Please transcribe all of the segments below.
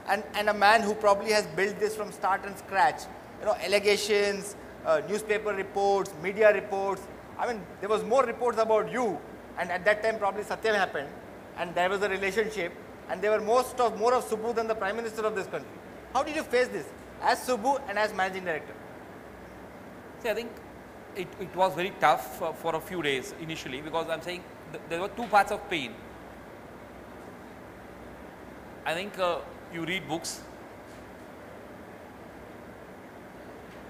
and a man who probably has built this from start and scratch, you know, allegations, newspaper reports, media reports. I mean, there was more reports about you, and at that time probably Satyam happened, and there was a relationship, and they were more of Subbu than the Prime Minister of this country. How did you face this as Subbu and as Managing Director? See, I think it was very tough for a few days initially, because I'm saying there were two parts of pain. I think you read books,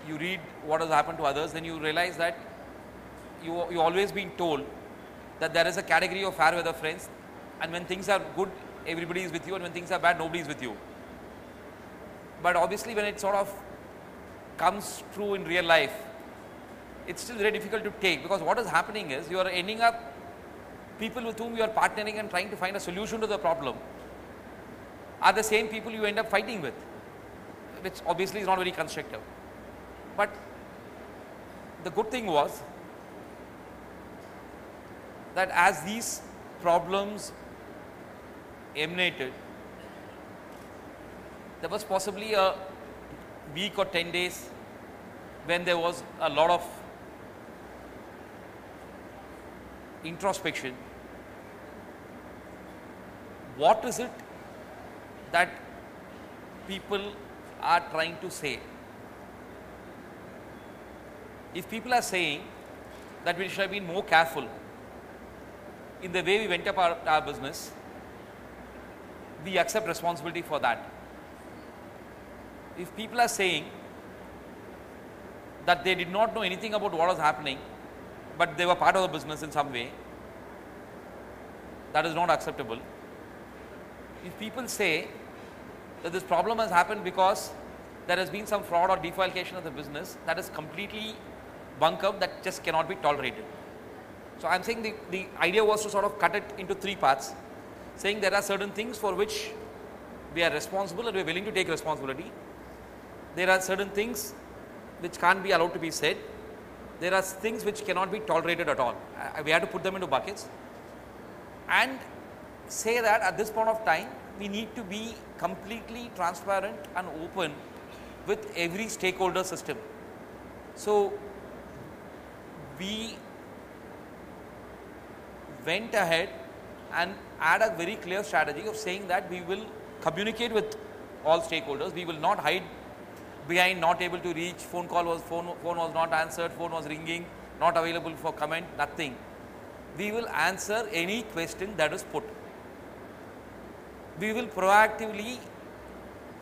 you read what has happened to others, then you realize that you always been told that there is a category of fair weather friends, and when things are good, everybody is with you, and when things are bad, nobody is with you. But obviously when it sort of comes true in real life, it's still very difficult to take, because what is happening is you are ending up people with whom you are partnering and trying to find a solution to the problem are the same people you end up fighting with, which obviously is not very constructive. But the good thing was that as these problems emanated, there was possibly a week or 10 days when there was a lot of introspection. What is it that people are trying to say? If people are saying that we should have been more careful in the way we went about our business, we accept responsibility for that. If people are saying that they did not know anything about what was happening, but they were part of the business in some way, that is not acceptable. If people say that this problem has happened because there has been some fraud or defalcation of the business, that is completely bunkum, that just cannot be tolerated. So I am saying the idea was to sort of cut it into three parts, saying there are certain things for which we are responsible and we are willing to take responsibility. There are certain things which can't be allowed to be said. There are things which cannot be tolerated at all. We have to put them into buckets and say that at this point of time, we need to be completely transparent and open with every stakeholder system. So we went ahead and had a very clear strategy of saying that we will communicate with all stakeholders. We will not hide behind not able to reach, phone was not answered, phone was ringing, not available for comment, nothing. We will answer any question that is put. We will proactively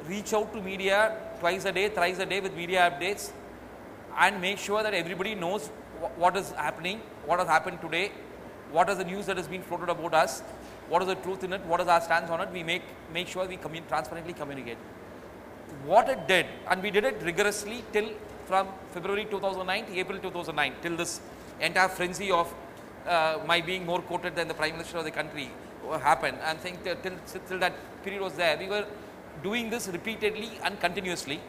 reach out to media twice a day, thrice a day with media updates, and make sure that everybody knows what is happening, what has happened today, what is the news that has been floated about us, what is the truth in it, what is our stance on it. We make sure we transparently communicate. What it did, and we did it rigorously till from February 2009 to April 2009, till this entire frenzy of my being more quoted than the Prime Minister of the country happened. I'm saying till that period was there, we were doing this repeatedly and continuously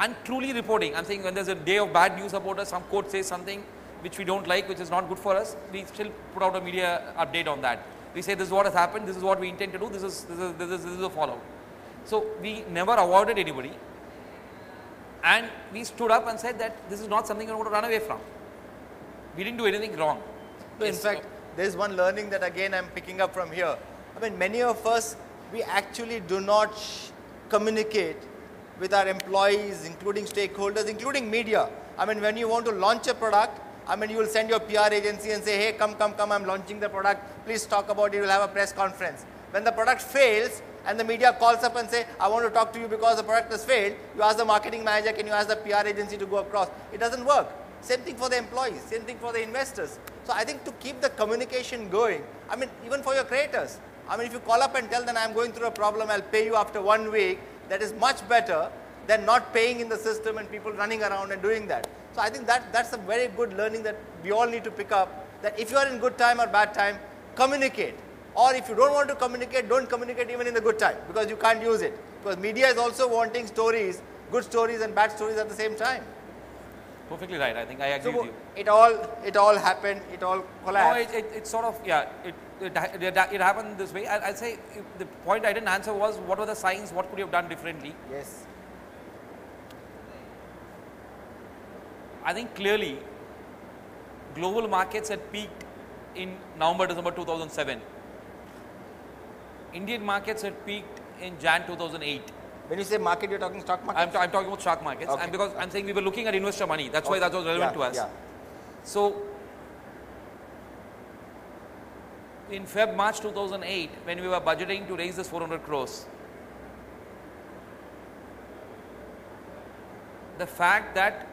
and truly reporting. I'm saying when there's a day of bad news about us, some court says something which we don't like, which is not good for us, we still put out a media update on that. We say this is what has happened, this is what we intend to do, this is the follow. So we never avoided anybody, and we stood up and said that this is not something we're going to run away from. We didn't do anything wrong. So in fact, there is one learning that again I'm picking up from here. I mean, many of us, we actually do not communicate with our employees, including stakeholders, including media. I mean, when you want to launch a product, I mean, you will send your PR agency and say, hey, come, I'm launching the product, please talk about it, we'll have a press conference. When the product fails and the media calls up and say, I want to talk to you because the product has failed, you ask the marketing manager, can you ask the PR agency to go across? It doesn't work. Same thing for the employees, same thing for the investors. So I think to keep the communication going, I mean, even for your creators, I mean, if you call up and tell them I'm going through a problem, I'll pay you after 1 week, that is much better than not paying in the system and people running around and doing that. So I think that's a very good learning that we all need to pick up, that if you are in good time or bad time, communicate. Or if you don't want to communicate, don't communicate even in the good time, because you can't use it. Because media is also wanting stories, good stories and bad stories at the same time. perfectly right. I think I agree with you. It all happened. It all collapsed. No, it sort of, yeah, it happened this way. I'll say the point I didn't answer was what were the signs, what could you have done differently? Yes. I think clearly global markets had peaked in November, December 2007. Indian markets had peaked in Jan 2008. When you say market, you're talking stock market? I'm talking about stock markets, Okay. and because I'm saying we were looking at investor money, that's why that was relevant to us. Yeah. So, in March 2008, when we were budgeting to raise this 400 crores, the fact that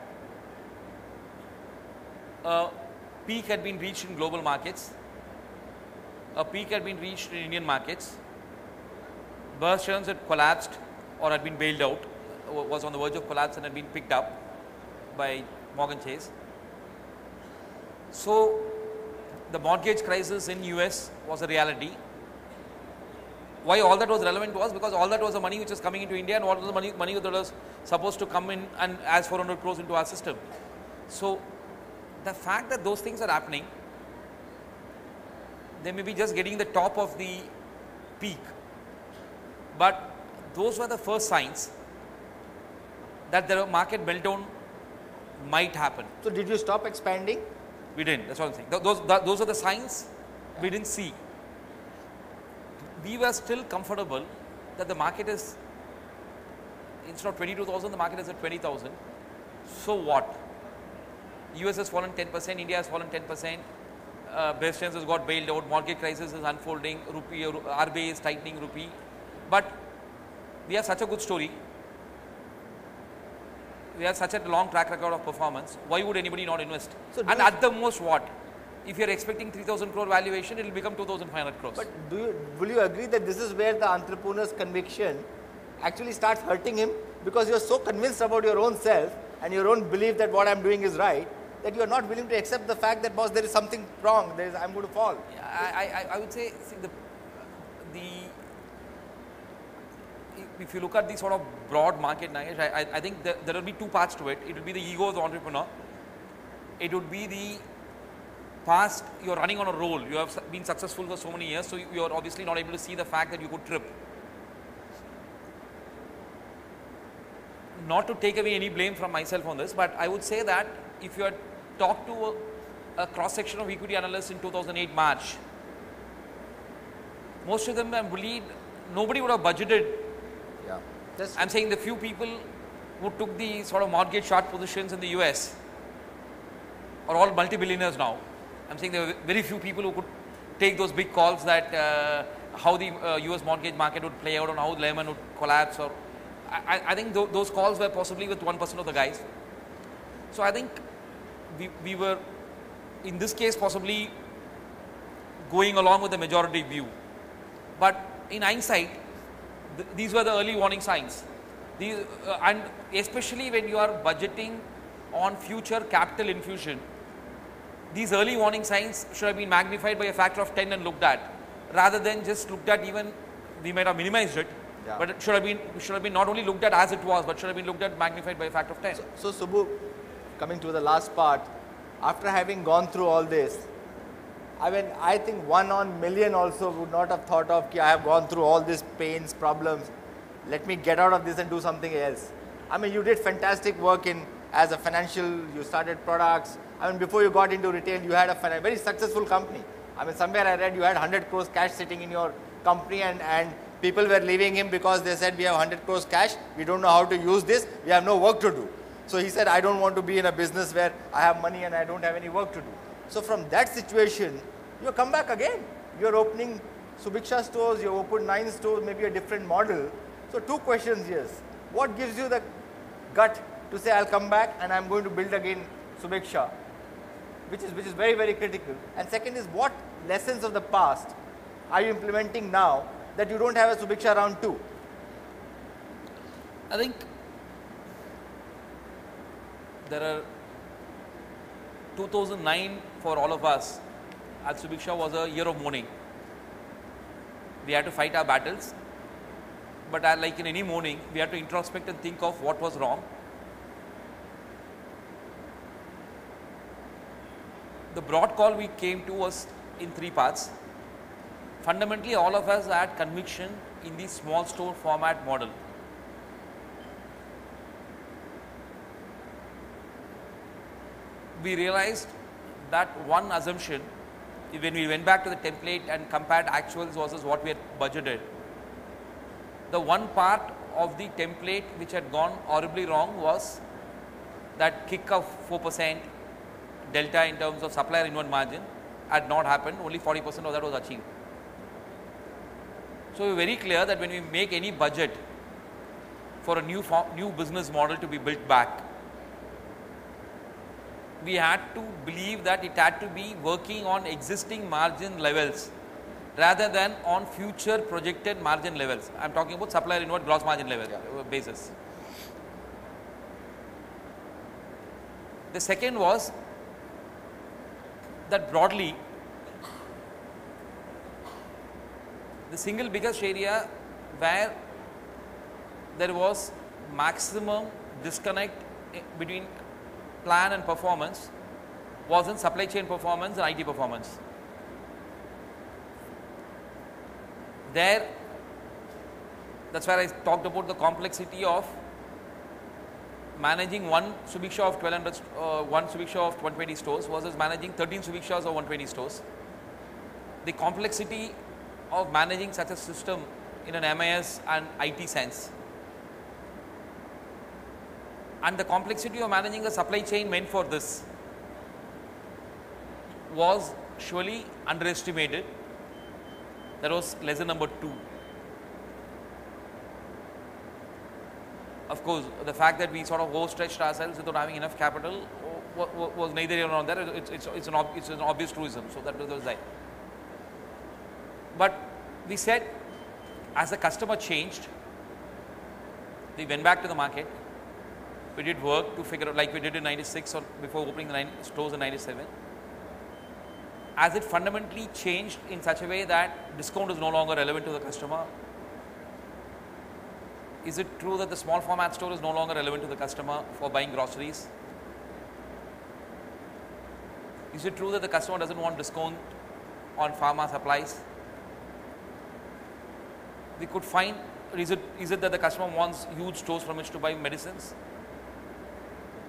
a peak had been reached in global markets, a peak had been reached in Indian markets, burst terms had collapsed or had been bailed out, was on the verge of collapse and had been picked up by Morgan Chase. So, the mortgage crisis in US was a reality. Why all that was relevant to us? Because all that was the money which was coming into India, and what was the money that was supposed to come in and as 400 crores into our system. So, the fact that those things are happening, they may be just getting the top of the peak, but those were the first signs that the market meltdown might happen. So did you stop expanding? We didn't. That's what I'm saying. Those are the signs we didn't see. We were still comfortable that the market is, instead of 22,000, the market is at 20,000. So what? US has fallen 10%, India has fallen 10%, best has got bailed out, market crisis is unfolding, rupee, RBI is tightening rupee. But we have such a good story. We have such a long track record of performance. Why would anybody not invest? So and at the most what? If you are expecting 3,000 crore valuation, it will become 2,500 crores. But will you agree that this is where the entrepreneur's conviction actually starts hurting him? Because you are so convinced about your own self and your own belief that what I am doing is right, that you are not willing to accept the fact that, boss, there is something wrong, I am going to fall. I would say, see, if you look at the sort of broad market, Nagesh, I think there will be two parts to it. It will be the ego of the entrepreneur. It would be the past, you are running on a roll. You have been successful for so many years, so you are obviously not able to see the fact that you could trip. Not to take away any blame from myself on this, but I would say that if you had talked to a cross-section of equity analysts in 2008 March, most of them, I believe, nobody would have budgeted. Yeah. I'm saying the few people who took the sort of mortgage short positions in the US are all multi-billionaires now. I'm saying there were very few people who could take those big calls that how the US mortgage market would play out and how Lehman would collapse. Or I think those calls were possibly with 1% of the guys. So I think we were, in this case, possibly going along with the majority view. But in hindsight, these were the early warning signs. These, and especially when you are budgeting on future capital infusion, these early warning signs should have been magnified by a factor of 10 and looked at, rather than just looked at. Even we might have minimized it, but it should have been not only looked at as it was, but should have been looked at magnified by a factor of 10. So Subbu, coming to the last part, after having gone through all this, I mean, I think 1 on million also would not have thought of, I have gone through all these pains, problems, let me get out of this and do something else. I mean, you did fantastic work as a financial, you started products. I mean, before you got into retail, you had a very successful company. I mean, somewhere I read you had 100 crores cash sitting in your company, and people were leaving him because they said, we have 100 crores cash, we don't know how to use this, we have no work to do. So he said, I don't want to be in a business where I have money and I don't have any work to do. So from that situation, you come back again. You're opening Subiksha stores, you opened 9 stores, maybe a different model. So 2 questions here. What gives you the gut to say, I'll come back and I'm going to build again Subiksha, which is very, very critical. And second is, what lessons of the past are you implementing now that you don't have a Subiksha round 2? I think there are 2009 for all of us at Subiksha was a year of mourning. We had to fight our battles, but like in any mourning, we had to introspect and think of what was wrong, The broad call we came to was in three parts. Fundamentally, all of us had conviction in the small store format model. We realized that one assumption, when we went back to the template and compared actuals versus what we had budgeted, the one part of the template which had gone horribly wrong was that kick of 4% delta in terms of supplier inward margin had not happened, only 40% of that was achieved. So we were very clear that when we make any budget for a new business model to be built back, we had to believe that it had to be working on existing margin levels rather than on future projected margin levels. I am talking about supplier inward gross margin level basis. The second was that broadly, the single biggest area where there was maximum disconnect between plan and performance was in supply chain performance and IT performance. There, that's where I talked about the complexity of managing one Subiksha of 1200, one Subiksha of 120 stores versus managing 13 Subikshas of 120 stores. The complexity of managing such a system in an MIS and IT sense, and the complexity of managing a supply chain meant for this was surely underestimated. That was lesson number 2. Of course, the fact that we sort of overstretched ourselves without having enough capital was neither here nor there. It's an obvious truism. So that was that. But we said, as the customer changed, we went back to the market. We did work to figure out, like we did in 96 or before opening the stores in 97. As it fundamentally changed in such a way that discount is no longer relevant to the customer. Is it true that the small format store is no longer relevant to the customer for buying groceries? Is it true that the customer doesn't want discount on pharma supplies? We could find, is it that the customer wants huge stores from which to buy medicines,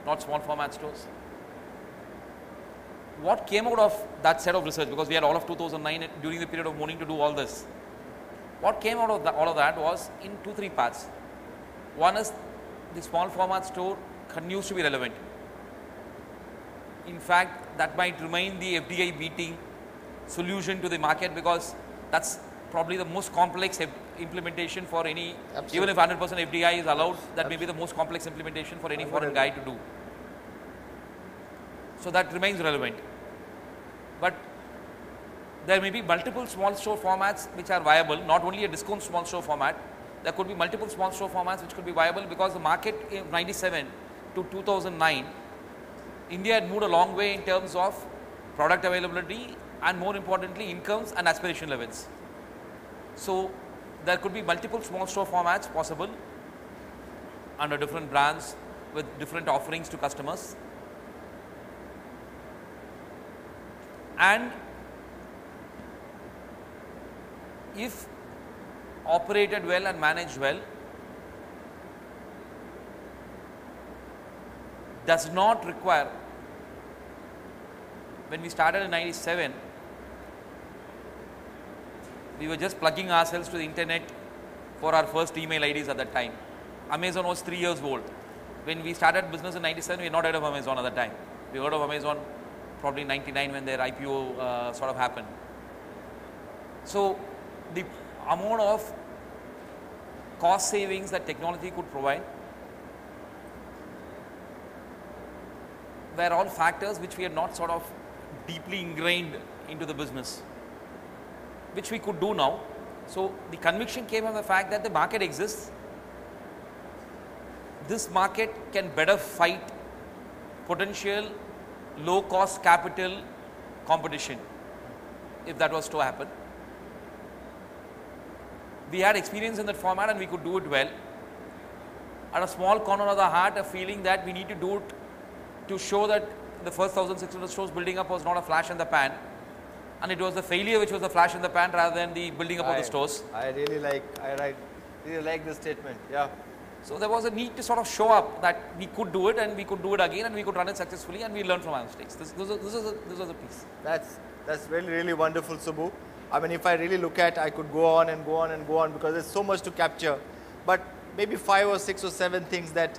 not small format stores? What came out of that set of research, because we had all of 2009 during the period of morning to do all this, what came out of all of that was in 2-3 parts. One is the small format store continues to be relevant. In fact, that might remain the FDI beating solution to the market, because that's probably the most complex implementation for any, absolutely, even if 100% FDI is allowed, that absolutely may be the most complex implementation for any foreign guy to do. So that remains relevant. But there may be multiple small store formats which are viable, not only a discount small store format. There could be multiple small store formats which could be viable, because the market in 97 to 2009, India had moved a long way in terms of product availability and, more importantly, incomes and aspiration levels. So there could be multiple small store formats possible under different brands with different offerings to customers. And if operated well and managed well, does not require, when we started in 97, we were just plugging ourselves to the internet for our first email IDs at that time. Amazon was 3 years old. When we started business in 97, we had not heard of Amazon at that time. We heard of Amazon probably 99 when their IPO sort of happened. So the amount of cost savings that technology could provide were all factors which we had not sort of deeply ingrained into the business, which we could do now. So the conviction came from the fact that the market exists. This market can better fight potential low cost capital competition if that was to happen. We had experience in that format and we could do it well. At a small corner of the heart, a feeling that we need to do it to show that the first 1,600 stores building up was not a flash in the pan, and it was the failure which was the flash in the pan rather than the building up of the stores. I really like this statement. Yeah. So there was a need to sort of show up that we could do it and we could do it again and we could run it successfully and we learned from our mistakes. This was a piece. That's really wonderful, Subbu. I mean, if I really look at, I could go on and go on and go on because there's so much to capture. But maybe 5 or 6 or 7 things that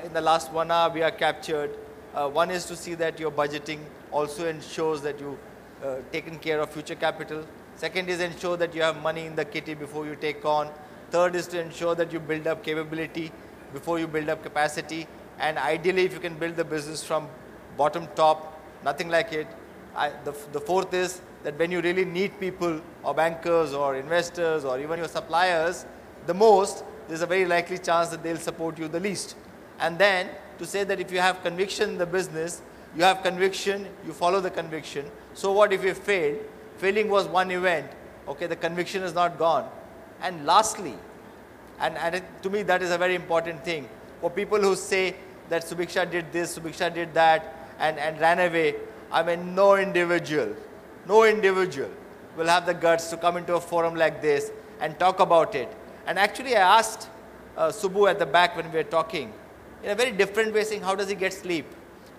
in the last 1 hour we are captured. One is to see that your budgeting also ensures that you taken care of future capital. Second is ensure that you have money in the kitty before you take on. Third is to ensure that you build up capability before you build up capacity. And ideally, if you can build the business from bottom top, nothing like it. The fourth is that when you really need people or bankers or investors or even your suppliers the most, there's a very likely chance that they'll support you the least. And then to say that if you have conviction in the business, you have conviction, you follow the conviction. So what if you failed? Failing was one event. Okay, the conviction is not gone. And lastly, and to me that is a very important thing, for people who say that Subiksha did this, Subiksha did that, and ran away, I mean, no individual will have the guts to come into a forum like this and talk about it. And actually I asked Subbu at the back when we were talking, in a very different way, saying how does he get sleep?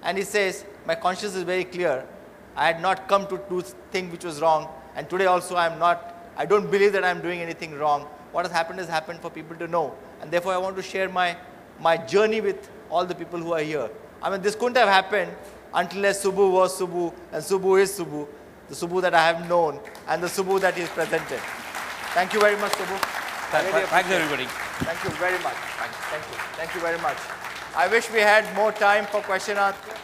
And he says, my conscience is very clear. I had not come to do thing which was wrong, and today also I don't believe that I'm doing anything wrong. What has happened for people to know. And therefore I want to share my journey with all the people who are here. I mean, this couldn't have happened unless Subbu was Subbu and Subbu is Subbu, the Subbu that I have known and the Subbu that is presented. Thank you very much, Subbu. Thanks everybody. Thank you very much. Thank you. Thank you very much. I wish we had more time for question and answer,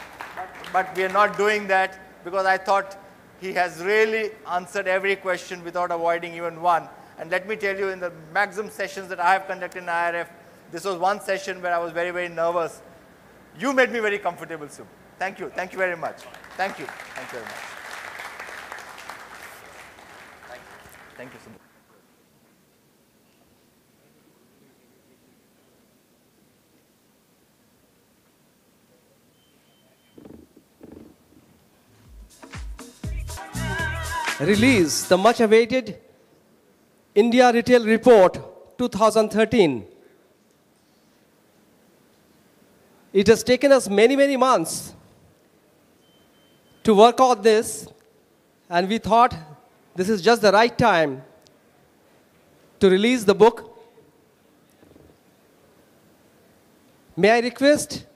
but we are not doing that because I thought he has really answered every question without avoiding even one. And let me tell you, in the maximum sessions that I have conducted in IRF, this was one session where I was very, very nervous. You made me very comfortable, Subbu. Thank you. Thank you very much. Thank you. Thank you very much. Thank you, Subbu. Release the much awaited India Retail Report 2013. It has taken us many, many months to work on this, and we thought this is just the right time to release the book. May I request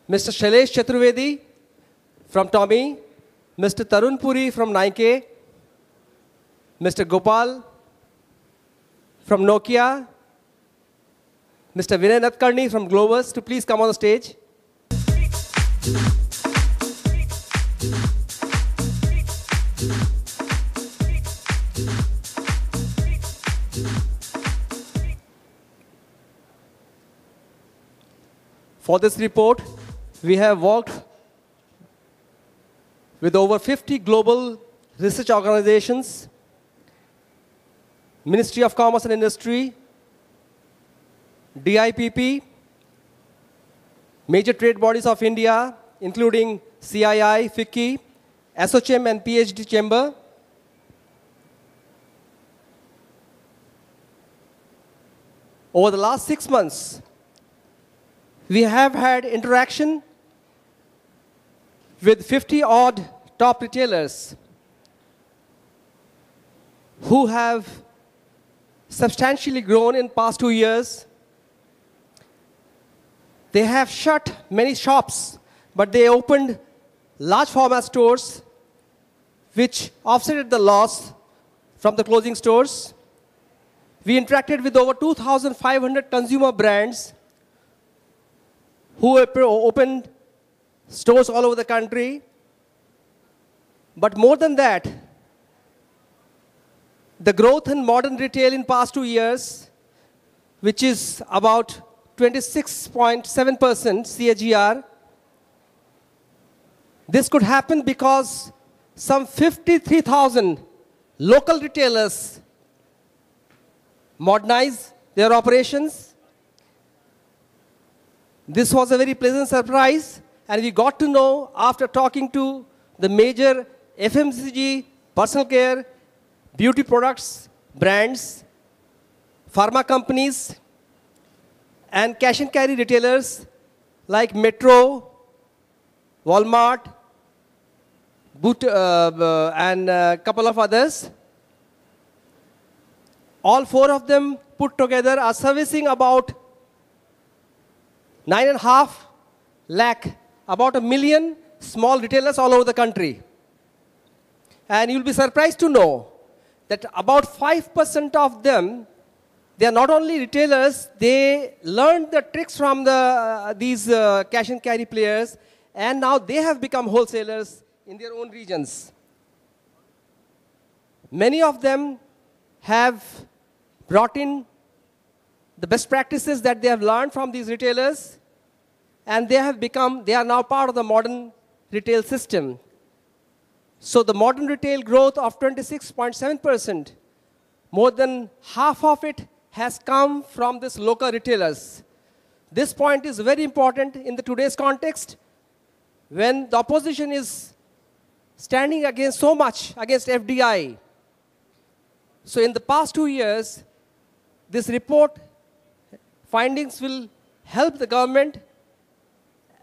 Mr. Shailesh Chaturvedi from Tommy, Mr. Tarun Puri from Nike, Mr. Gopal from Nokia, Mr. Vinay Natkarni from Globus to please come on the stage. For this report, we have worked with over 50 global research organizations, Ministry of Commerce and Industry, DIPP, major trade bodies of India, including CII, FICCI, ASSOCHAM and PhD Chamber. Over the last 6 months, we have had interaction with 50-odd top retailers who have substantially grown in past 2 years. They have shut many shops, but they opened large format stores which offset the loss from the closing stores. We interacted with over 2,500 consumer brands who opened stores all over the country. But more than that, the growth in modern retail in past 2 years, which is about 26.7% CAGR, this could happen because some 53,000 local retailers modernize their operations. This was a very pleasant surprise, And we got to know after talking to the major FMCG, personal care, beauty products, brands, pharma companies, and cash and carry retailers like Metro, Walmart, and a couple of others. All four of them put together are servicing about 9.5 lakh, about 1 million small retailers all over the country. And you'll be surprised to know that about 5% of them, they are not only retailers, they learned the tricks from these cash and carry players, and now they have become wholesalers in their own regions. Many of them have brought in the best practices that they have learned from these retailers, and they are now part of the modern retail system. So the modern retail growth of 26.7%, more than half of it has come from these local retailers. This point is very important in today's context, when the opposition is standing against so much against FDI. So in the past 2 years, this report findings will help the government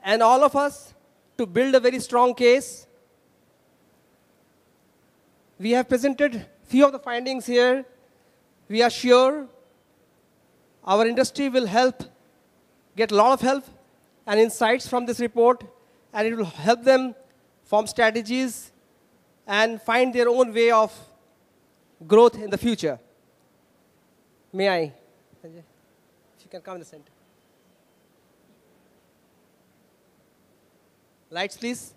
and all of us to build a very strong case. We have presented few of the findings here. We are sure our industry will get a lot of help and insights from this report, and it will help them form strategies and find their own way of growth in the future. May I? Sanjay, if you can come in the center. Lights, please.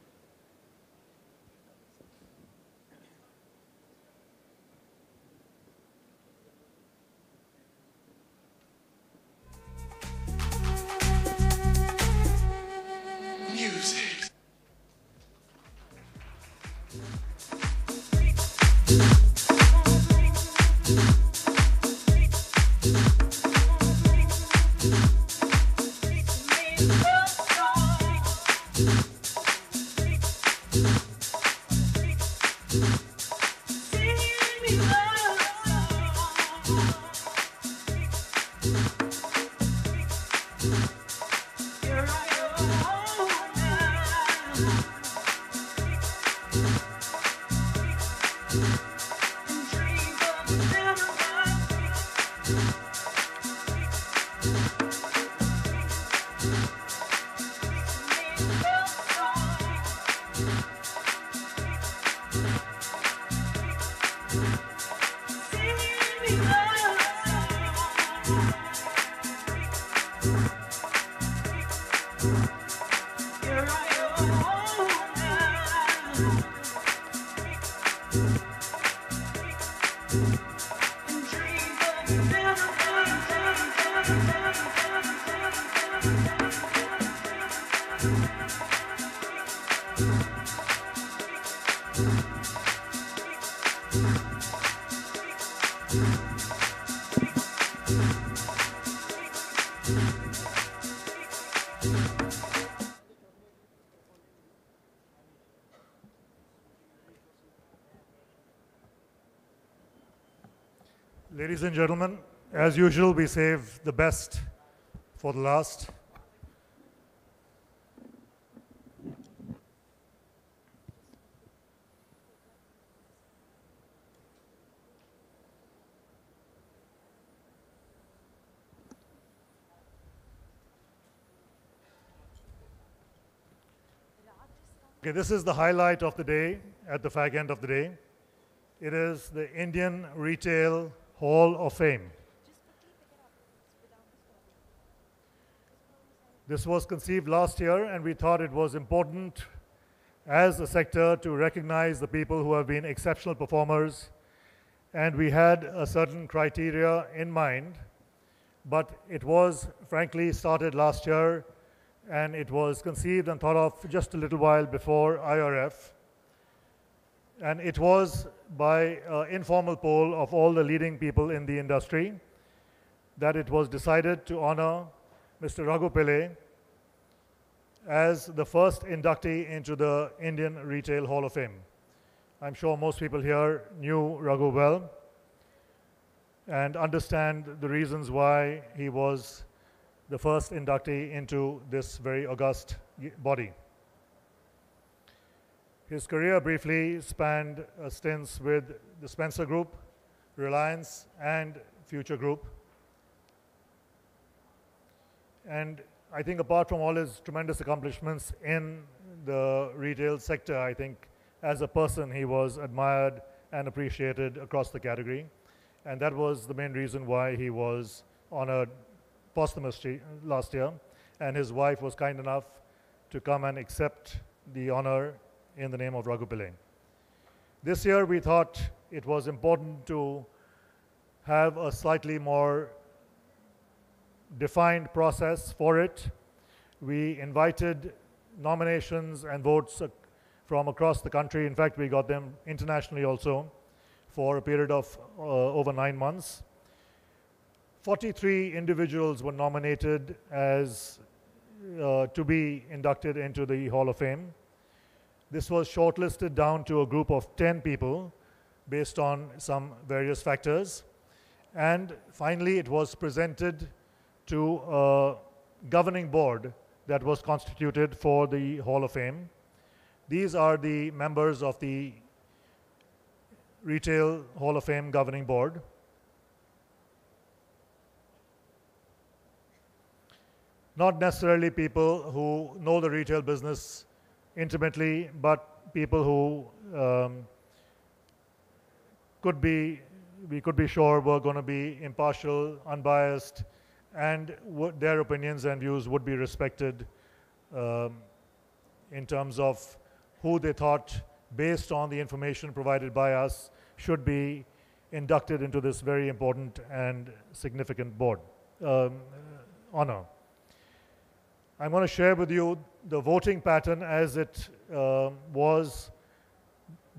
Music. Ladies and gentlemen, as usual, we save the best for the last. Okay, this is the highlight of the day, at the fag end of the day. It is the Indian Retail Hall of Fame. This was conceived last year, and we thought it was important as a sector to recognize the people who have been exceptional performers, and we had a certain criteria in mind, but it was frankly started last year, and it was conceived and thought of just a little while before IRF. And it was by an informal poll of all the leading people in the industry that it was decided to honor Mr. Raghu Pillai as the first inductee into the Indian Retail Hall of Fame. I'm sure most people here knew Raghu well and understand the reasons why he was the first inductee into this very august body. His career briefly spanned stints with the Spencer Group, Reliance, and Future Group. And I think apart from all his tremendous accomplishments in the retail sector, I think as a person he was admired and appreciated across the category. And that was the main reason why he was honored posthumously last year. And his wife was kind enough to come and accept the honor in the name of Raghu Pillai. This year we thought it was important to have a slightly more defined process for it. We invited nominations and votes from across the country. In fact, we got them internationally also for a period of over 9 months. 43 individuals were nominated as to be inducted into the Hall of Fame. This was shortlisted down to a group of 10 people based on some various factors. And finally, it was presented to a governing board that was constituted for the Hall of Fame. These are the members of the Retail Hall of Fame Governing Board. Not necessarily people who know the retail business intimately, but people who we could be sure were going to be impartial, unbiased, and their opinions and views would be respected in terms of who they thought, based on the information provided by us, should be inducted into this very important and significant board honor. I'm going to share with you the voting pattern as it was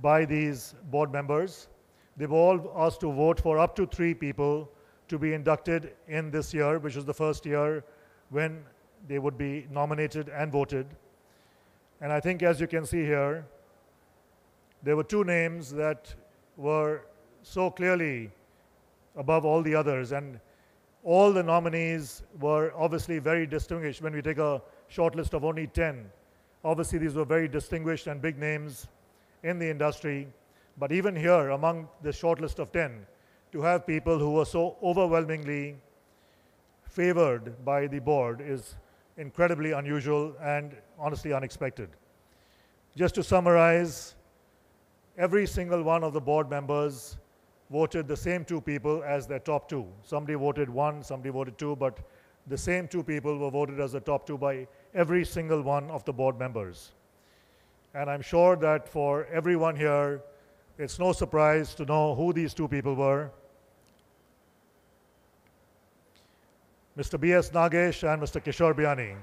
by these board members. They were all asked to vote for up to 3 people to be inducted in this year, which is the first year when they would be nominated and voted. And I think, as you can see here, there were 2 names that were so clearly above all the others, and all the nominees were obviously very distinguished. When we take a short list of only 10, obviously these were very distinguished and big names in the industry. But even here, among the short list of 10, to have people who were so overwhelmingly favored by the board is incredibly unusual and honestly unexpected. Just to summarize, every single one of the board members voted the same 2 people as their top 2. Somebody voted 1, somebody voted 2, but the same 2 people were voted as the top 2 by every single one of the board members. And I'm sure that for everyone here, it's no surprise to know who these 2 people were. Mr. B.S. Nagesh and Mr. Kishore Biani.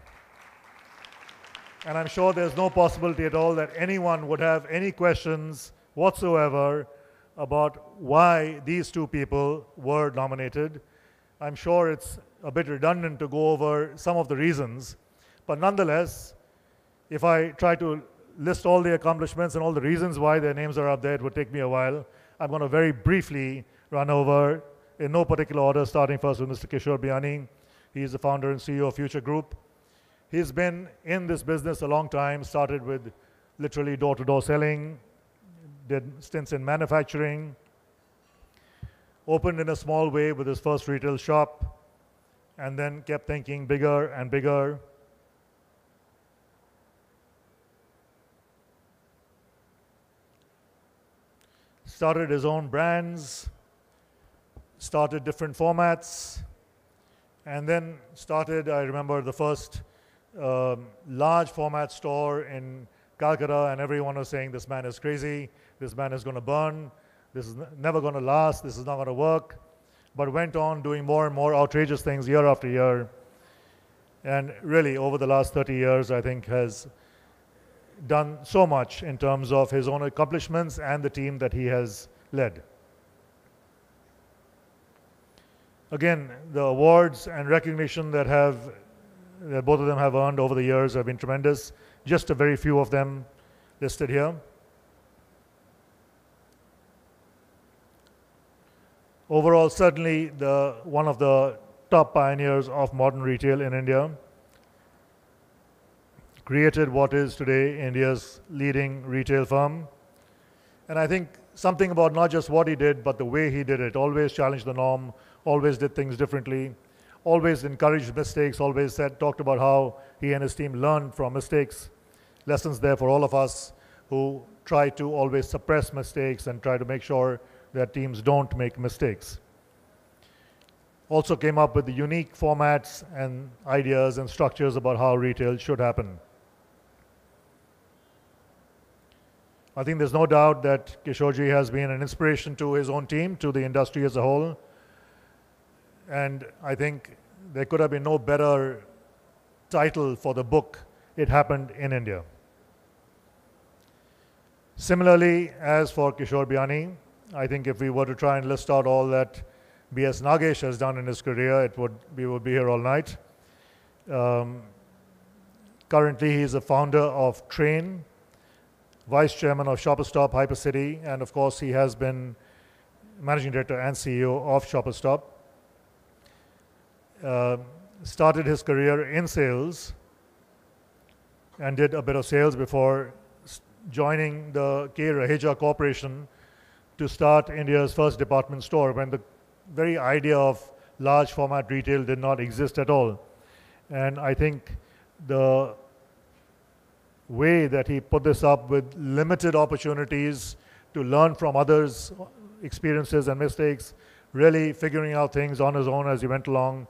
And I'm sure there's no possibility at all that anyone would have any questions whatsoever about why these 2 people were nominated. I'm sure it's a bit redundant to go over some of the reasons, but nonetheless, if I try to list all the accomplishments and all the reasons why their names are up there, it would take me a while. I'm going to very briefly run over, in no particular order, starting first with Mr. Kishore Biani. He's the founder and CEO of Future Group. He's been in this business a long time, started with literally door-to-door selling, did stints in manufacturing, opened in a small way with his first retail shop, and then kept thinking bigger and bigger. Started his own brands, started different formats, and then started, I remember, the first large format store in Calcutta, and everyone was saying, this man is crazy, this man is going to burn, this is never going to last, this is not going to work, but went on doing more and more outrageous things year after year, and really over the last 30 years, I think, has done so much in terms of his own accomplishments and the team that he has led. Again, the awards and recognition that have that both of them have earned over the years have been tremendous. Just a very few of them listed here. Overall, certainly one of the top pioneers of modern retail in India. Created what is today India's leading retail firm. And I think something about not just what he did, but the way he did it. Always challenged the norm, always did things differently, always encouraged mistakes, always talked about how he and his team learned from mistakes. Lessons there for all of us who try to always suppress mistakes and try to make sure that teams don't make mistakes. Also came up with the unique formats and ideas and structures about how retail should happen. I think there's no doubt that Kishorji has been an inspiration to his own team, to the industry as a whole. And I think there could have been no better title for the book, It Happened in India. Similarly, as for Kishore Biani, I think if we were to try and list out all that B.S. Nagesh has done in his career, we would be here all night. Currently, he is a founder of Train, Vice Chairman of Shopper Stop Hypercity, and of course, he has been Managing Director and CEO of Shopper Stop. Started his career in sales and did a bit of sales before joining the K. Raheja Corporation to start India's first department store when the very idea of large format retail did not exist at all. And I think the way that he put this up with limited opportunities to learn from others' experiences and mistakes, really figuring out things on his own as he went along,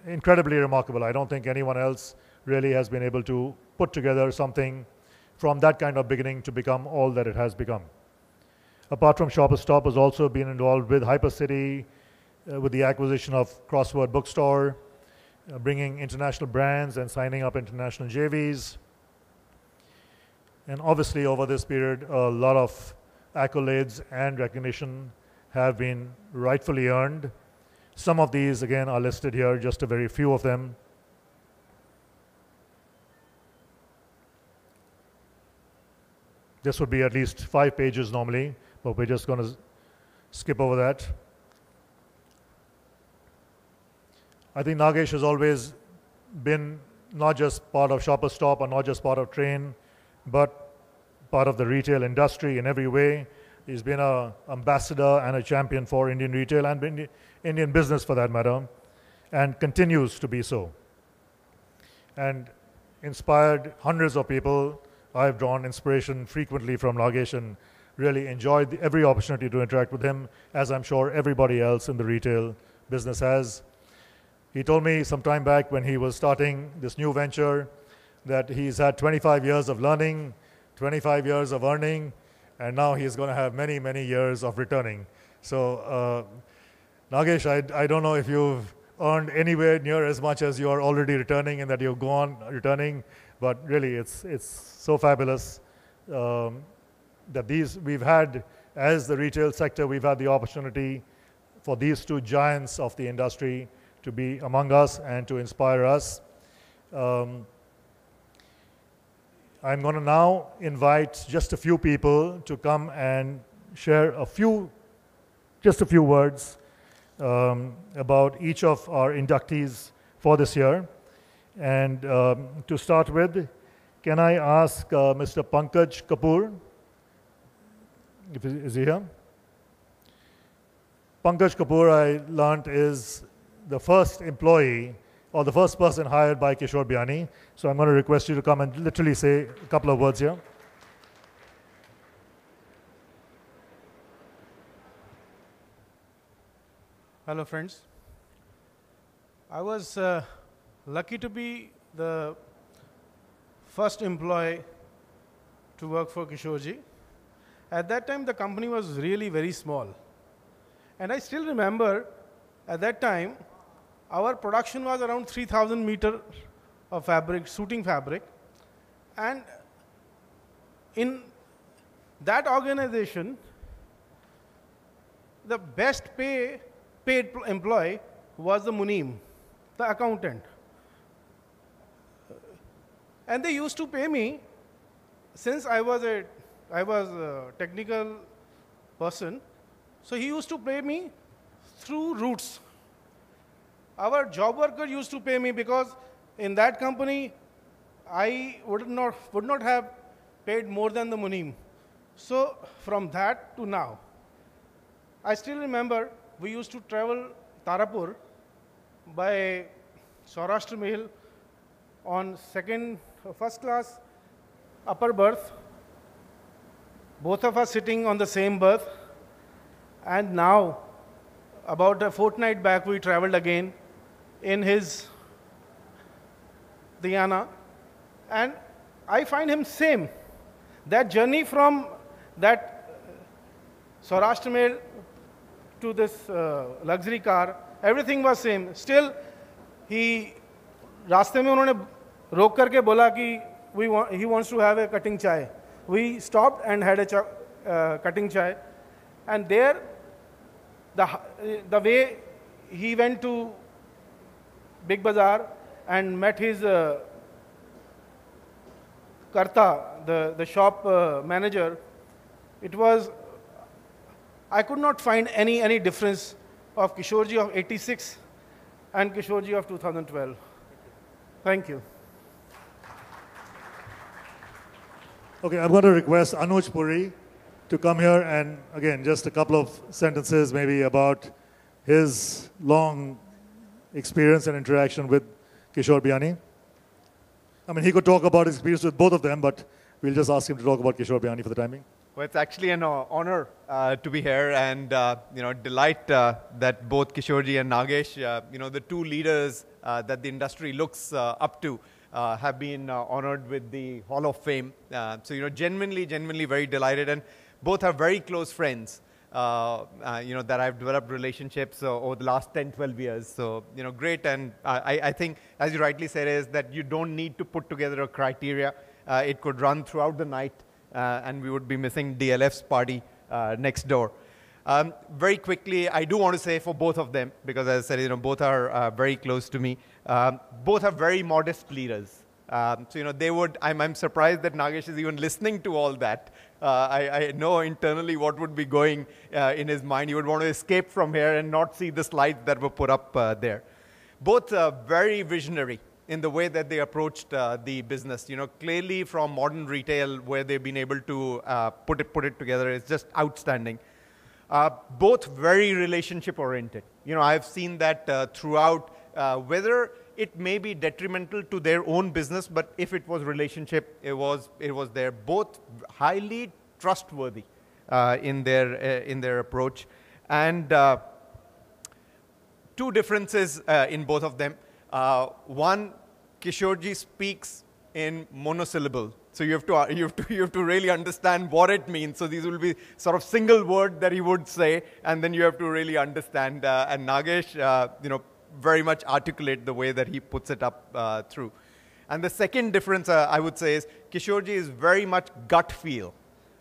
incredibly remarkable. I don't think anyone else really has been able to put together something from that kind of beginning to become all that it has become. Apart from Shopper Stop, has also been involved with Hypercity, with the acquisition of Crossword Bookstore, bringing international brands and signing up international JVs. And obviously, over this period, a lot of accolades and recognition have been rightfully earned. Some of these, again, are listed here, just a very few of them. This would be at least 5 pages normally, but we're just going to skip over that. I think Nagesh has always been not just part of Shopper Stop or not just part of Train, but part of the retail industry in every way. He's been an ambassador and a champion for Indian retail and Indian business for that matter, and continues to be so. And inspired hundreds of people. I've drawn inspiration frequently from Nagesh and really enjoyed every opportunity to interact with him, as I'm sure everybody else in the retail business has. He told me some time back when he was starting this new venture that he's had 25 years of learning, 25 years of earning, and now he's going to have many, many years of returning. So, Nagesh, I don't know if you've earned anywhere near as much as you are already returning and that you've gone returning, but really it's so fabulous that we've had, as the retail sector, we've had the opportunity for these two giants of the industry to be among us and to inspire us. I'm going to now invite just a few people to come and share just a few words about each of our inductees for this year. And to start with, can I ask Mr. Pankaj Kapoor, is he here? Pankaj Kapoor, I learned, is the first employee or the first person hired by Kishore Biani. So I'm going to request you to come and literally say a couple of words here. Hello, friends. I was lucky to be the first employee to work for Kishorji. At that time, the company was really very small. And I still remember at that time, our production was around 3,000 meters of fabric, suiting fabric. And in that organization, the best paid employee was the Muneem, the accountant. And they used to pay me, since I was a technical person, so he used to pay me through routes. Our job worker used to pay me because in that company, I would not have paid more than the munim. So from that to now, I still remember we used to travel Tarapur by Saurashtra Mail on first class upper berth, both of us sitting on the same berth. And now, about a fortnight back, we traveled again in his Diana, and I find him same. That journey from that Saurashtra Mail to this luxury car, everything was same. Still, he रास्ते में उन्होंने रोक करके बोला कि he wants to have a cutting chai. We stopped and had a cutting chai, and there the way he went to Big Bazaar and met his Karta, the shop manager, it was, I could not find any difference of Kishorji of 86 and Kishorji of 2012. Thank you. Okay, I'm going to request Anuj Puri to come here and, again, just a couple of sentences maybe about his long experience and interaction with Kishore Biyani. I mean, he could talk about his experience with both of them, but we'll just ask him to talk about Kishore Biyani for the timing. Well, it's actually an honor to be here, and delight that both Kishorji and Nagesh, the two leaders that the industry looks up to, have been honored with the Hall of Fame. So, genuinely very delighted, and both are very close friends. That I've developed relationships over the last 10, 12 years. So, great. And I think, as you rightly said, is that you don't need to put together a criteria. It could run throughout the night, and we would be missing DLF's party next door. Very quickly, I do want to say for both of them, because as I said, both are very close to me. Both are very modest leaders. So, they would, I'm surprised that Nagesh is even listening to all that. I know internally what would be going in his mind. He would want to escape from here and not see the slides that were put up there. Both very visionary in the way that they approached the business. Clearly from modern retail, where they've been able to put it together, is just outstanding. Both very relationship oriented. I've seen that throughout, whether it may be detrimental to their own business, but if it was relationship, it was there. Both highly trustworthy in their approach, and two differences in both of them. One, Kishorji speaks in monosyllable, so you have to really understand what it means. So these will be sort of single word that he would say, and then you have to really understand. And Nagesh, very much articulate the way that he puts it up through. And the second difference I would say is Kishorji is very much gut feel,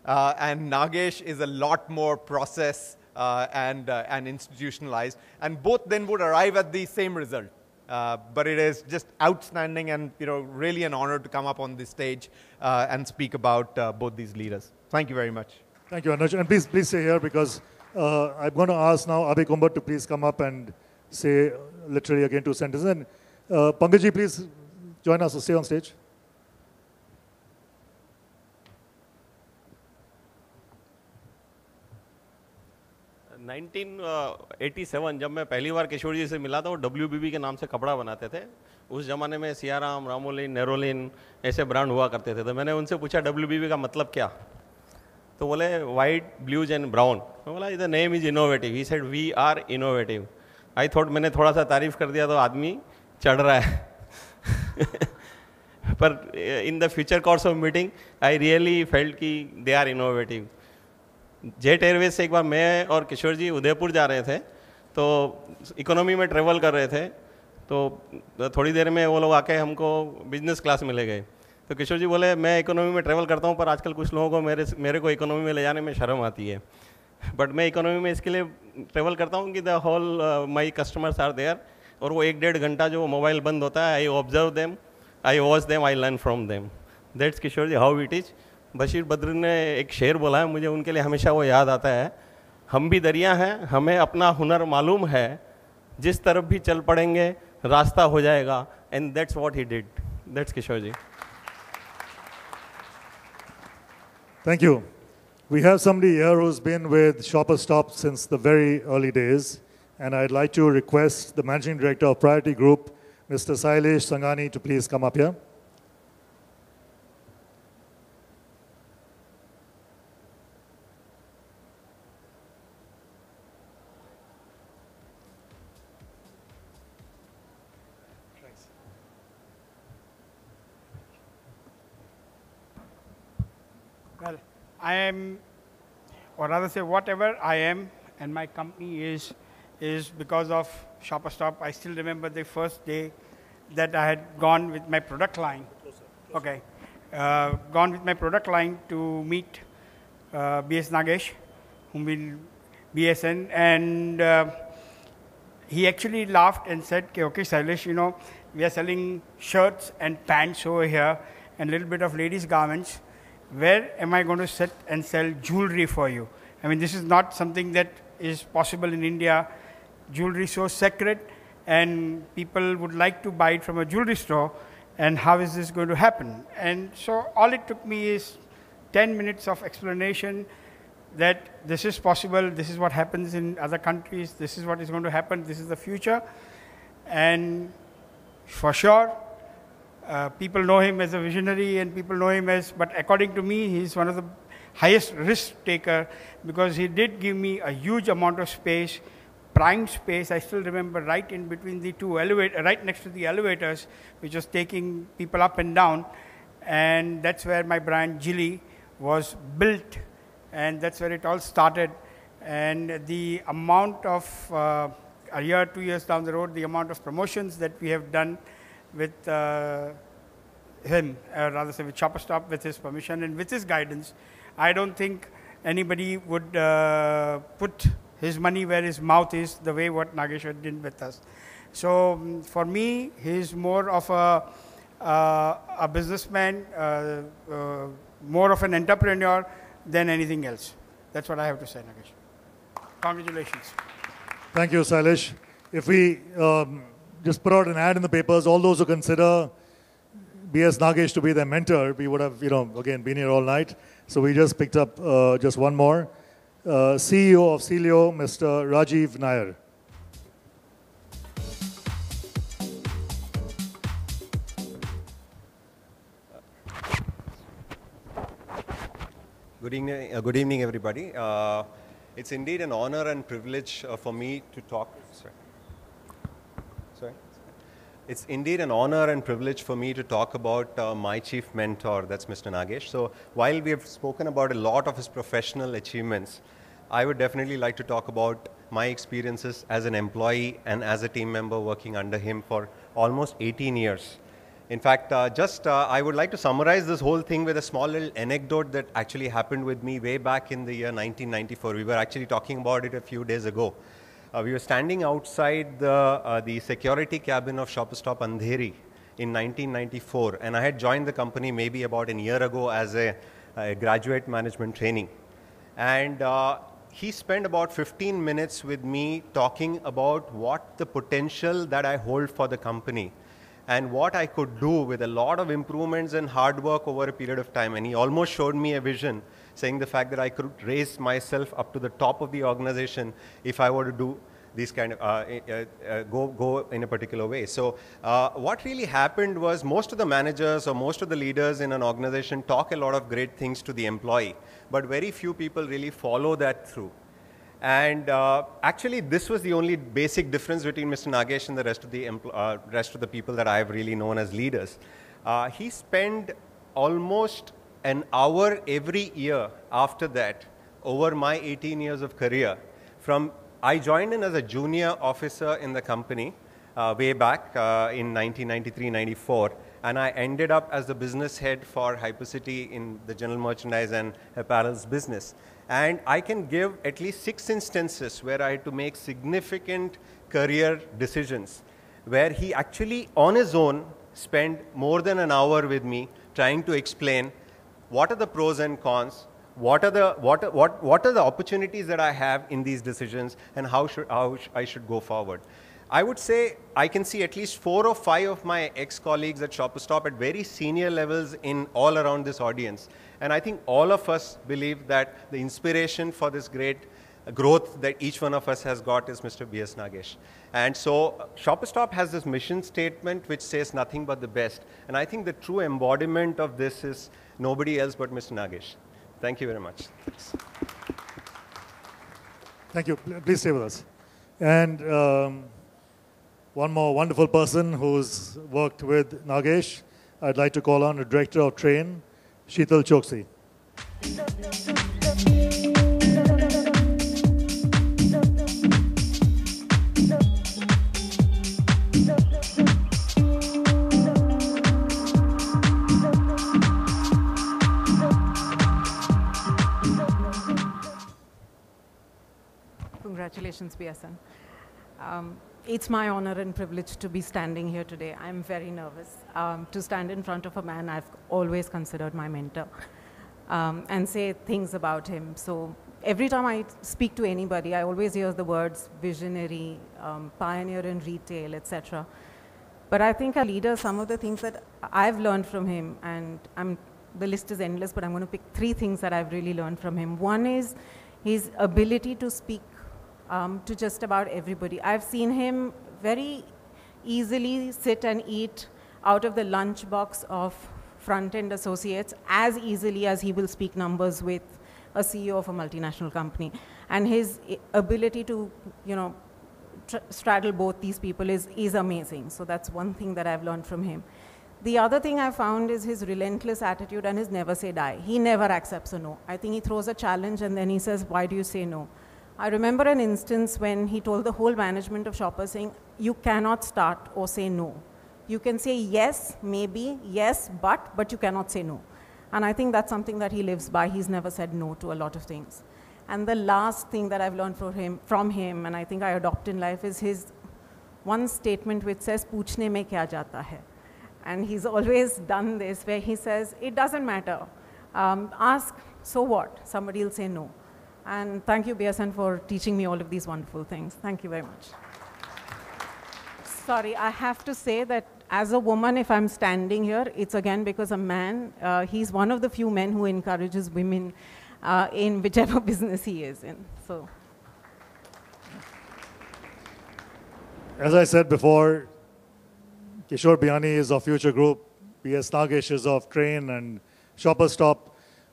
and Nagesh is a lot more process and institutionalized, and both then would arrive at the same result. But it is just outstanding, and really an honor to come up on this stage and speak about both these leaders. Thank you very much. Thank you, Anuj. And please stay here, because I'm going to ask now Abhay Kumbar to please come up and say literally again 2 sentences. And Pankajji, please join us, stay on stage. In 1987 जब मैं पहली बार किशोर जी से मिला था, वो WBB के नाम से कपड़ा बनाते थे. उस ज़माने में सियाराम, रामोलिन, नेरोलिन ऐसे ब्रांड हुआ करते थे. तो मैंने उनसे पूछा WBB का मतलब क्या, तो बोले वाइट, ब्लूज एंड ब्राउन. मैं बोला the name is innovative. He said we are innovative. I thought मैंने थोड़ा सा तारीफ कर दिया तो आदमी चढ़ रहा है. पर in the future course of meeting I really felt कि they are innovative. Jet Airways से एक बार मैं और किशोर जी उदयपुर जा रहे थे, तो इकोनॉमी में ट्रेवल कर रहे थे. तो थोड़ी देर में वो लोग आके हमको बिजनेस क्लास में ले गए. तो किशोर जी बोले मैं इकोनॉमी में ट्रेवल करता हूँ, पर आजकल कुछ लोगों को मेरे को इकोनॉमी में ले जाने में शर्म आती है. बट मैं इकोनॉमी में इसके लिए ट्रेवल करता हूँ कि the whole my customers are there, और वो 1-1.5 घंटा जो मोबाइल बंद होता है, I observe them, I watch them, I learn from them. That's Kishore ji, how it is. Bashir Badr ने एक शेर बोला है, मुझे उनके लिए हमेशा वो याद आता है, हम भी दरिया हैं, हमें अपना हुनर मालूम है, जिस तरफ भी चल पड़ेंगे रास्ता हो जाएगा. And that's what he did. That's Kishore ji. Thank you. We have somebody here who's been with Shopper Stop since the very early days, and I'd like to request the Managing Director of Priority Group, Mr. Sailesh Sangani, to please come up here. Well, I am, or rather say whatever I am and my company is because of Shopper Stop. I still remember the first day that I had gone with my product line. Okay. Gone with my product line to meet BS Nagesh, whom will BSN, and he actually laughed and said, okay, Sailesh, you know, we are selling shirts and pants over here and a little bit of ladies' garments. Where am I going to sit and sell jewelry for you? I mean, this is not something that is possible in India. Jewelry is so sacred, and people would like to buy it from a jewelry store, and how is this going to happen? And so all it took me is 10 minutes of explanation that this is possible, this is what happens in other countries, this is what is going to happen, this is the future. And for sure, people know him as a visionary, and people know him as, but according to me, he's one of the highest risk taker, because he did give me a huge amount of space, prime space. I still remember right in between the two elevators, right next to the elevators, which was taking people up and down. And that's where my brand Jilly was built, and that's where it all started. And the amount of, a year, 2 years down the road, the amount of promotions that we have done with him, rather say with Shopper Stop, with his permission and with his guidance, I don't think anybody would put his money where his mouth is, the way what Nageshwar did with us. So for me, he's more of a businessman, more of an entrepreneur than anything else. That's what I have to say, Nagesh. Congratulations. Thank you, Sailesh. If we just put out an ad in the papers, all those who consider BS Nagesh to be their mentor, we would have, again, been here all night. So we just picked up just one more. CEO of Celio, Mr. Rajiv Nair. Good evening, everybody. It's indeed an honor and privilege for me to talk. It's indeed an honor and privilege for me to talk about my chief mentor, that's Mr. Nagesh. So while we have spoken about a lot of his professional achievements, I would definitely like to talk about my experiences as an employee and as a team member working under him for almost 18 years. In fact, I would like to summarize this whole thing with a small little anecdote that actually happened with me way back in the year 1994. We were actually talking about it a few days ago. We were standing outside the security cabin of Shopper Stop Andheri in 1994, and I had joined the company maybe about a year ago as a graduate management training. And he spent about 15 minutes with me talking about what the potential that I hold for the company and what I could do with a lot of improvements and hard work over a period of time. And he almost showed me a vision, saying the fact that I could raise myself up to the top of the organization if I were to do these kind of, go in a particular way. So what really happened was most of the managers or most of the leaders in an organization talk a lot of great things to the employee, but very few people really follow that through. And actually, this was the only basic difference between Mr. Nagesh and the rest of the people that I have really known as leaders. He spent almost an hour every year after that over my 18 years of career. I joined in as a junior officer in the company way back in 1993-94, and I ended up as the business head for Hypercity in the general merchandise and apparels business. And I can give at least 6 instances where I had to make significant career decisions, where he actually on his own spend more than an hour with me trying to explain what are the pros and cons, what are the opportunities that I have in these decisions, and how I should go forward. I would say I can see at least 4 or 5 of my ex-colleagues at Shopper Stop at very senior levels in all around this audience. And I think all of us believe that the inspiration for this great growth that each one of us has got is Mr. B.S. Nagesh. And so Shopper Stop has this mission statement which says nothing but the best. And I think the true embodiment of this is nobody else but Mr. Nagesh. Thank you very much. Thanks. Thank you. Please stay with us. And one more wonderful person who's worked with Nagesh, I'd like to call on the Director of Train, Sheetal Choksi. Congratulations, BSN. It's my honor and privilege to be standing here today. I'm very nervous to stand in front of a man I've always considered my mentor and say things about him. So every time I speak to anybody, I always hear the words visionary, pioneer in retail, etc. But I think a leader, some of the things that I've learned from him, and the list is endless, but I'm going to pick 3 things that I've really learned from him. One is his ability to speak to just about everybody. I've seen him very easily sit and eat out of the lunchbox of front-end associates as easily as he will speak numbers with a CEO of a multinational company. And his ability to, straddle both these people is amazing. So that's one thing that I've learned from him. The other thing I found is his relentless attitude and his never say die. He never accepts a no. I think he throws a challenge and then he says, why do you say no? I remember an instance when he told the whole management of Shopper saying, you cannot start or say no. You can say yes, maybe, yes, but you cannot say no. And I think that's something that he lives by. He's never said no to a lot of things. And the last thing that I've learned from him, and I think I adopt in life, is his one statement which says, "Poochne mein kya jata hai?" And he's always done this, where he says, it doesn't matter. Ask, so what? Somebody will say no. And thank you, BSN, for teaching me all of these wonderful things. Thank you very much. Sorry, I have to say that as a woman, if I'm standing here, it's again because a man, he's one of the few men who encourages women in whichever business he is in. So, as I said before, Kishore Biyani is of Future Group, B.S. Nagesh is of Train and Shopper Stop,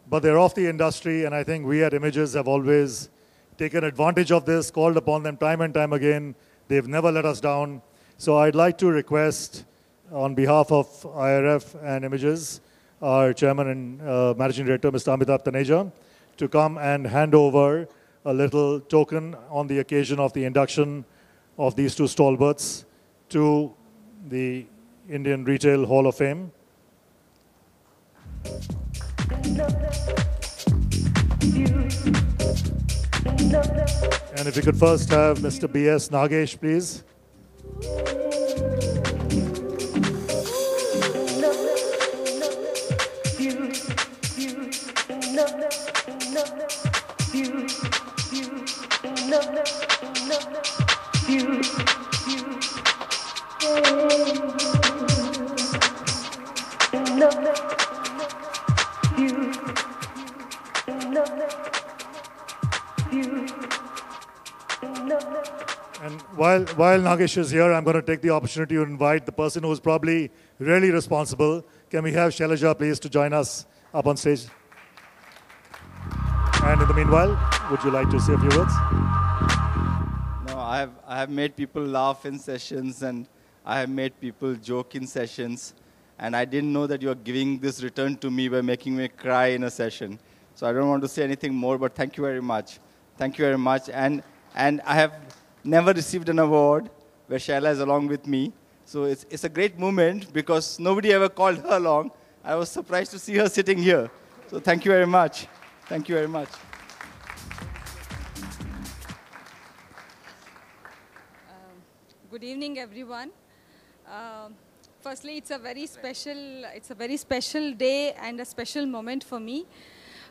but they're off the industry, and I think we at Images have always taken advantage of this, called upon them time and time again. They've never let us down. So I'd like to request, on behalf of IRF and Images, our Chairman and Managing Director, Mr. Amitabh Taneja, to come and hand over a little token on the occasion of the induction of these 2 stalwarts to the Indian Retail Hall of Fame. And if we could first have Mr. B.S. Nagesh, please. And while Nagesh is here, I'm going to take the opportunity to invite the person who's probably really responsible. Can we have Shailaja, please, to join us up on stage? And in the meanwhile, would you like to say a few words? No, I have made people laugh in sessions, and I have made people joke in sessions. And I didn't know that you are giving this return to me by making me cry in a session. So I don't want to say anything more, but thank you very much. Thank you very much. And I have never received an award where Shaila is along with me. So it's a great moment because nobody ever called her along. I was surprised to see her sitting here. So thank you very much. Thank you very much. Good evening, everyone. firstly, it's a very special day and a special moment for me.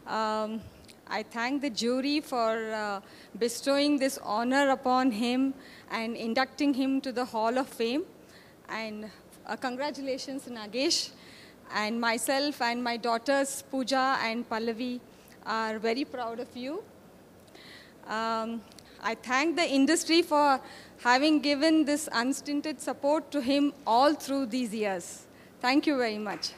I thank the jury for bestowing this honor upon him and inducting him to the Hall of Fame. And congratulations, Nagesh. And myself and my daughters, Pooja and Pallavi, are very proud of you. I thank the industry for having given this unstinted support to him all through these years. Thank you very much.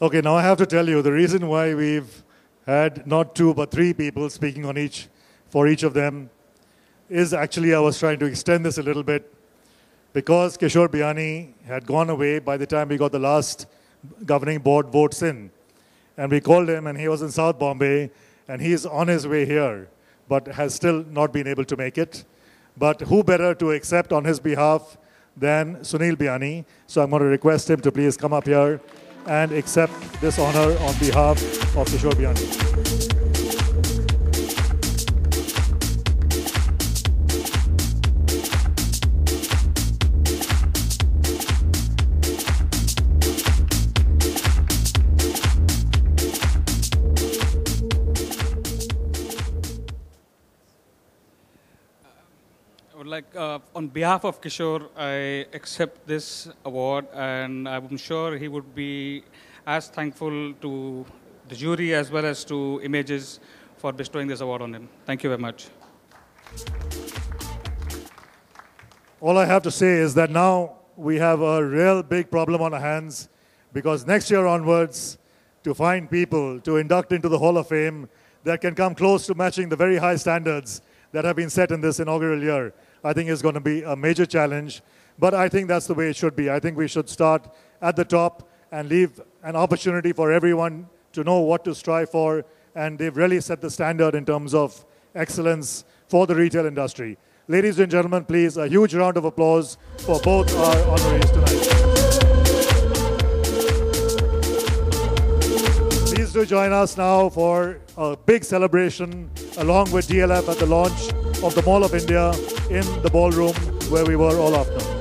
Okay, now I have to tell you the reason why we've had not 2 but 3 people speaking on for each of them is actually I was trying to extend this a little bit because Kishore Biyani had gone away by the time we got the last governing board votes in. And we called him and he was in South Bombay and he's on his way here but has still not been able to make it. But who better to accept on his behalf than Sunil Biyani. So I'm going to request him to please come up here and accept this honor on behalf of Kishore Biyani. On behalf of Kishore, I accept this award, and I'm sure he would be as thankful to the jury as well as to Images for bestowing this award on him. Thank you very much. All I have to say is that now we have a real big problem on our hands because next year onwards, to find people to induct into the Hall of Fame that can come close to matching the very high standards that have been set in this inaugural year, I think is going to be a major challenge. But I think that's the way it should be. I think we should start at the top and leave an opportunity for everyone to know what to strive for. And they've really set the standard in terms of excellence for the retail industry. Ladies and gentlemen, please, a huge round of applause for both our honorees tonight. Please do join us now for a big celebration along with DLF at the launch of the Mall of India in the ballroom where we were all afternoon.